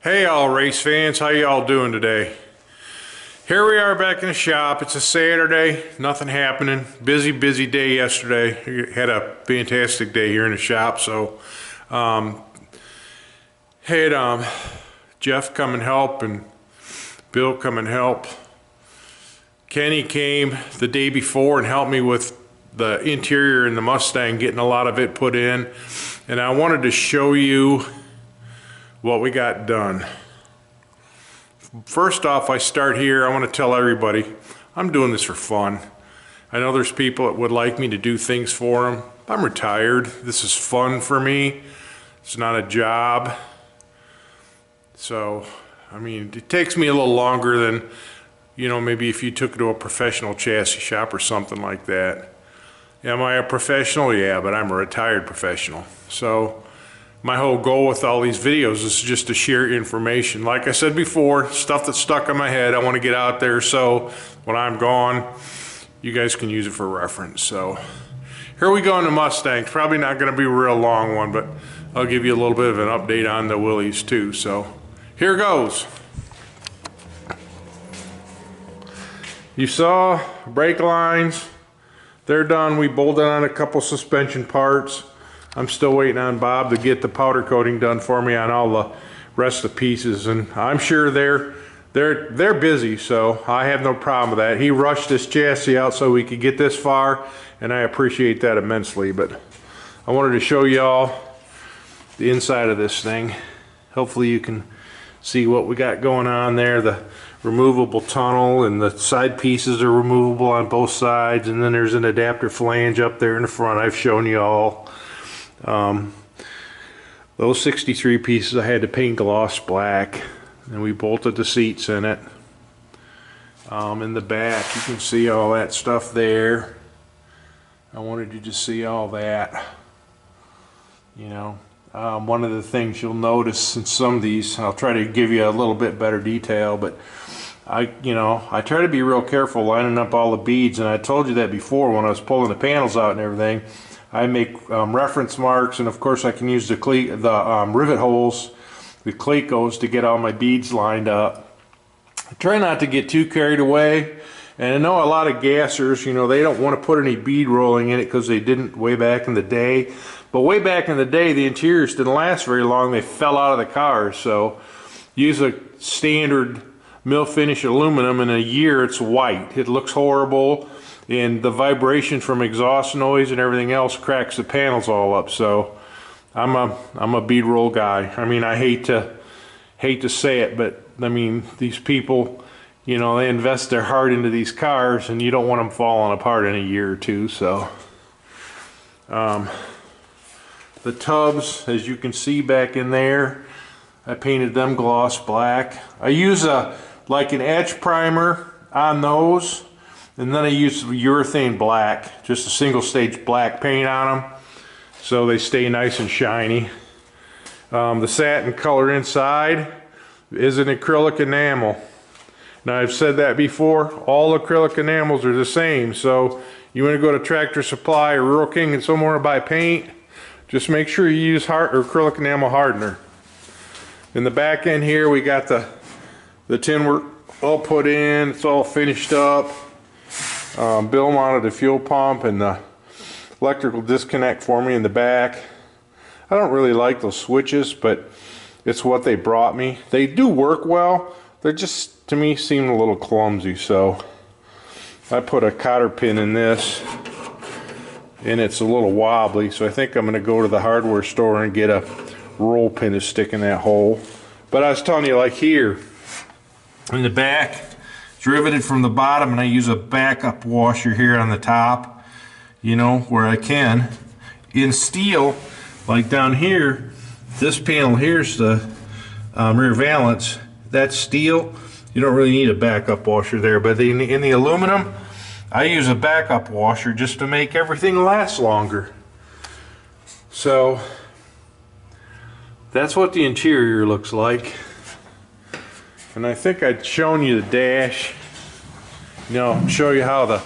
Hey all race fans, how y'all doing today? Here we are back in the shop. It's a Saturday, nothing happening. Busy day yesterday. Had a fantastic day here in the shop. So had Jeff come and help and Bill come and help. Kenny came the day before and helped me with the interior in the Mustang, getting a lot of it put in. And I wanted to show you what we got done. First off, I start here. I want to tell everybody I'm doing this for fun. I know there's people that would like me to do things for them. I'm retired. This is fun for me. It's not a job. So, I mean, it takes me a little longer than, you know, maybe if you took it to a professional chassis shop or something like that. Am I a professional? Yeah, but I'm a retired professional. So my whole goal with all these videos is just to share information. Like I said before, stuff that's stuck in my head, I want to get out there so when I'm gone, you guys can use it for reference. So here we go in the Mustang. Probably not going to be a real long one, but I'll give you a little bit of an update on the Willys too. So here goes. You saw brake lines. They're done. We bolted on a couple suspension parts. I'm still waiting on Bob to get the powder coating done for me on all the rest of the pieces, and I'm sure they're busy, so I have no problem with that. He rushed this chassis out so we could get this far, and I appreciate that immensely. But I wanted to show y'all the inside of this thing. Hopefully you can see what we got going on there. The removable tunnel and the side pieces are removable on both sides, and then there's an adapter flange up there in the front. I've shown you all. Those 63 pieces I had to paint gloss black, and we bolted the seats in it. In the back you can see all that stuff there. I wanted you to see all that. You know, one of the things you'll notice in some of these, I'll try to give you a little bit better detail, but I try to be real careful lining up all the beads, and I told you that before when I was pulling the panels out and everything. I make reference marks, and of course I can use the rivet holes, the clecos, to get all my beads lined up. I try not to get too carried away, and I know a lot of gassers, you know, they don't want to put any bead rolling in it because they didn't way back in the day. But way back in the day, the interiors didn't last very long. They fell out of the cars. So use a standard mill finish aluminum. In a year, it's white. It looks horrible, and the vibration from exhaust noise and everything else cracks the panels all up. So I'm a bead roll guy. I mean, I hate to say it, but I mean, these people, you know, they invest their heart into these cars, and you don't want them falling apart in a year or two. So the tubs, as you can see back in there, I painted them gloss black. I use like an etch primer on those, and then I use urethane black, just a single stage black paint on them, so they stay nice and shiny. The satin color inside is an acrylic enamel. Now, I've said that before, all acrylic enamels are the same, so you want to go to Tractor Supply or Rural King and somewhere to buy paint, just make sure you use acrylic enamel hardener. In the back end here, we got the tin work all put in, it's all finished up. Bill mounted the fuel pump and the electrical disconnect for me in the back. I don't really like those switches, but it's what they brought me. They do work well, they're just, to me, seem a little clumsy, so I put a cotter pin in this, and it's a little wobbly, so I think I'm going to go to the hardware store and get a roll pin to stick in that hole. But I was telling you, like here in the back, it's riveted from the bottom, and I use a backup washer here on the top, you know, where I can. In steel, like down here, this panel here's the rear valance. That's steel. You don't really need a backup washer there, but in the aluminum, I use a backup washer just to make everything last longer. So that's what the interior looks like. And I think I'd shown you the dash. You know, show you how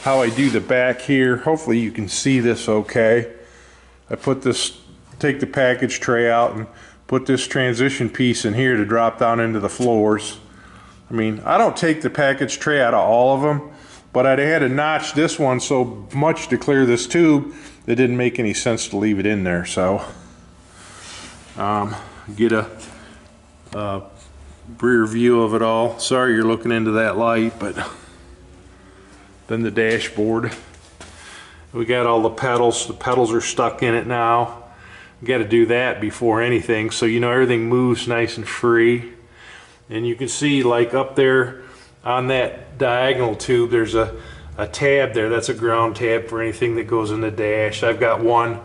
I do the back here. Hopefully you can see this okay. I put this, take the package tray out and put this transition piece in here to drop down into the floors. I mean, I don't take the package tray out of all of them, but I had to notch this one so much to clear this tube, it didn't make any sense to leave it in there. So get a rear view of it all. Sorry you're looking into that light, but then the dashboard. We got all the pedals. The pedals are stuck in it now. You got to do that before anything, so you know everything moves nice and free. And you can see, like up there on that diagonal tube, there's a tab there. That's a ground tab for anything that goes in the dash. I've got one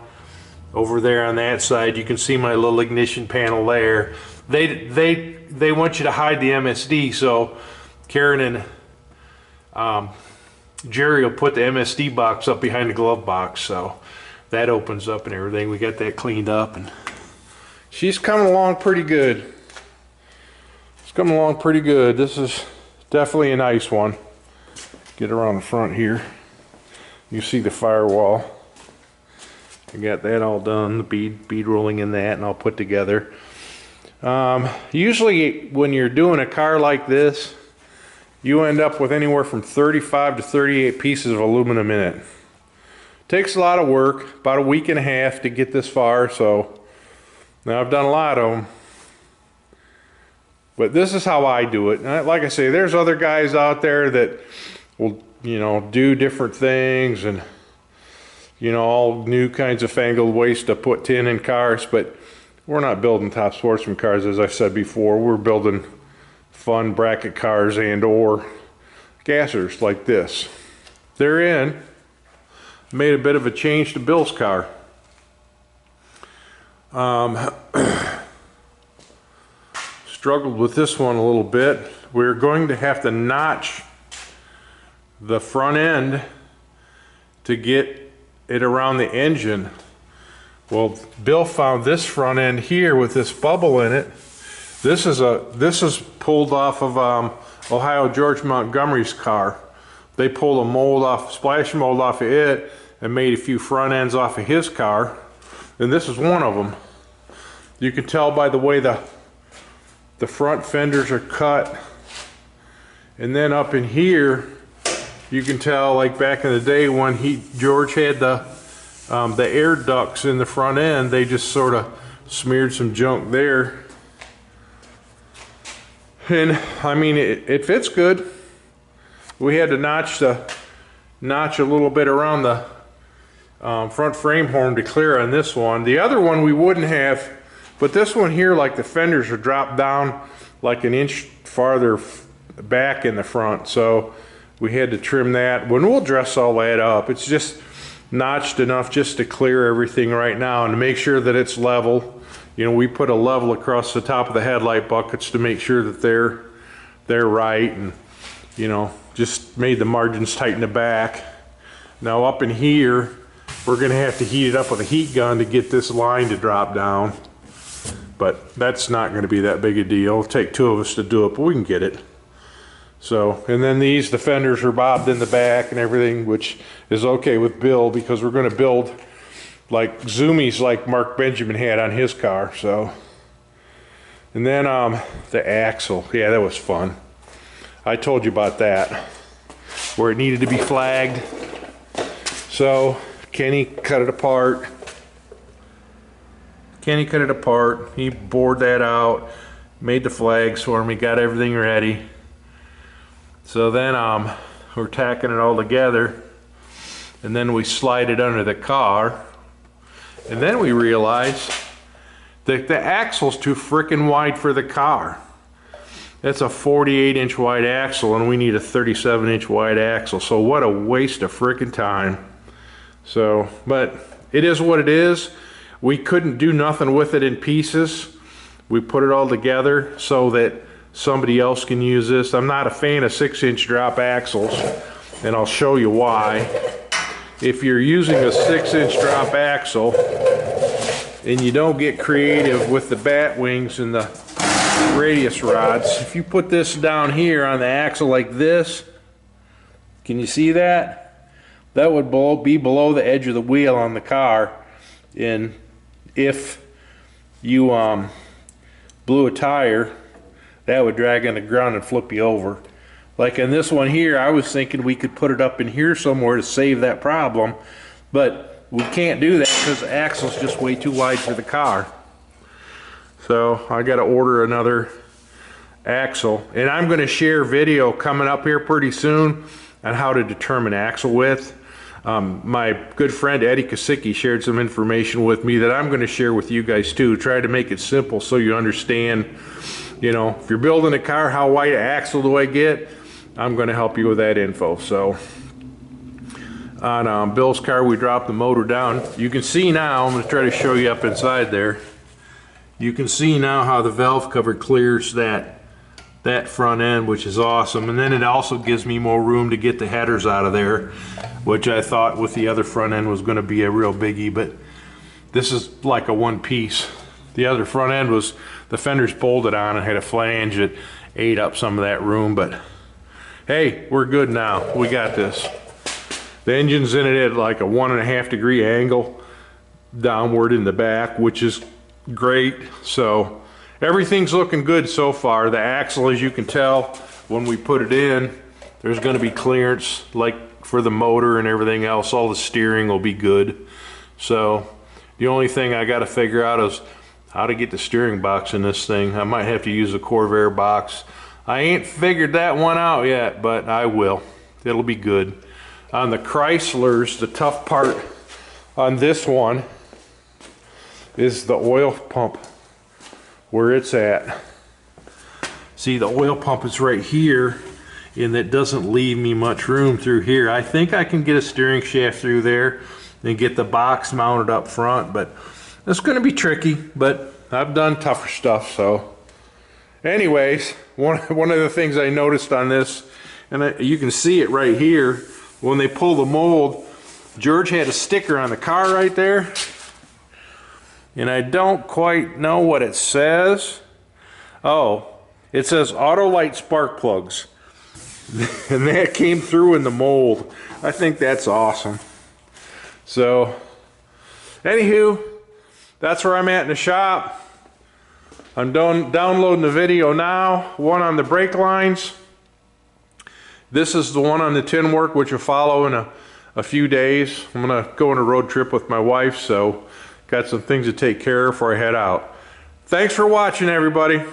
over there on that side. You can see my little ignition panel there. They want you to hide the MSD, so Karen and Jerry will put the MSD box up behind the glove box, so that opens up and everything. We got that cleaned up, and she's coming along pretty good. It's coming along pretty good. This is definitely a nice one. Get around the front here. You see the firewall. I got that all done, the bead rolling in that, and all put together. Usually when you're doing a car like this, you end up with anywhere from 35 to 38 pieces of aluminum in it. Takes a lot of work, about a week and a half to get this far, so now I've done a lot of them. But this is how I do it. And like I say, there's other guys out there that will, you know, do different things and, you know, all new kinds of fangled ways to put tin in cars, but we're not building top sportsman cars, as I said before. We're building fun bracket cars and or gassers like this. They're in. Made a bit of a change to Bill's car. Struggled with this one a little bit. We're going to have to notch the front end to get it around the engine. Well, Bill found this front end here with this bubble in it. This is pulled off of Ohio George Montgomery's car. They pulled a mold off, splash mold off of it, and made a few front ends off of his car. And this is one of them. You can tell by the way the front fenders are cut. And then up in here, you can tell, like back in the day when George had the air ducts in the front end, they just sort of smeared some junk there. And I mean, it fits good. We had to notch a little bit around the front frame horn to clear on this one. The other one we wouldn't have, but this one here, like the fenders are dropped down like an inch farther back in the front, so we had to trim that. When we'll dress all that up, it's just notched enough just to clear everything right now and to make sure that it's level. You know, we put a level across the top of the headlight buckets to make sure that they're right, and you know, just made the margins tight in the back. Now up in here, we're gonna have to heat it up with a heat gun to get this line to drop down, but that's not gonna be that big a deal. It'll take two of us to do it, but we can get it. So, and then the fenders are bobbed in the back and everything, which is okay with Bill because we're gonna build like zoomies like Mark Benjamin had on his car. So, and then the axle, yeah, that was fun. I told you about that, where it needed to be flagged. So Kenny cut it apart. He bored that out, made the flags for me, got everything ready. So then we're tacking it all together, and then we slide it under the car. And then we realize that the axle's too frickin' wide for the car. That's a 48-inch wide axle, and we need a 37-inch wide axle. So what a waste of frickin' time. So, but it is what it is. We couldn't do nothing with it in pieces. We put it all together so that somebody else can use this. I'm not a fan of 6-inch drop axles, and I'll show you why. If you're using a 6-inch drop axle and you don't get creative with the bat wings and the radius rods, if you put this down here on the axle like this, can you see that? That would be below the edge of the wheel on the car. And if you blew a tire, that would drag on the ground and flip you over. Like in this one here, I was thinking we could put it up in here somewhere to save that problem, but we can't do that because the axle's just way too wide for the car. So I got to order another axle, and I'm going to share video coming up here pretty soon on how to determine axle width. My good friend Eddie Kosicki shared some information with me that I'm going to share with you guys too. Try to make it simple so you understand, you know, if you're building a car, how wide an axle do I get? I'm going to help you with that info. So on Bill's car, we dropped the motor down. You can see now, I'm going to try to show you up inside there. You can see now how the valve cover clears that front end, which is awesome. And then it also gives me more room to get the headers out of there, which I thought with the other front end was going to be a real biggie, but this is like a one piece. The other front end was, the fenders bolted on and had a flange that ate up some of that room, but hey, we're good now. We got this. The engine's in it at like a 1.5 degree angle downward in the back, which is great. So everything's looking good so far. The axle, as you can tell, when we put it in, there's going to be clearance like for the motor and everything else. All the steering will be good. So the only thing I got to figure out is how to get the steering box in this thing. I might have to use a Corvair box. I ain't figured that one out yet, but I will. It'll be good. On the Chryslers, the tough part on this one is the oil pump, where it's at. See, the oil pump is right here, and that doesn't leave me much room through here. I think I can get a steering shaft through there and get the box mounted up front, but it's going to be tricky, but I've done tougher stuff. So anyways, one of the things I noticed on this, and you can see it right here, when they pull the mold, George had a sticker on the car right there, and I don't quite know what it says. Oh, it says auto light spark plugs. And that came through in the mold. I think that's awesome. So anywho, that's where I'm at in the shop. I'm downloading the video now, one on the brake lines. This is the one on the tin work, which will follow in a few days. I'm gonna go on a road trip with my wife, so got some things to take care of before I head out. Thanks for watching, everybody.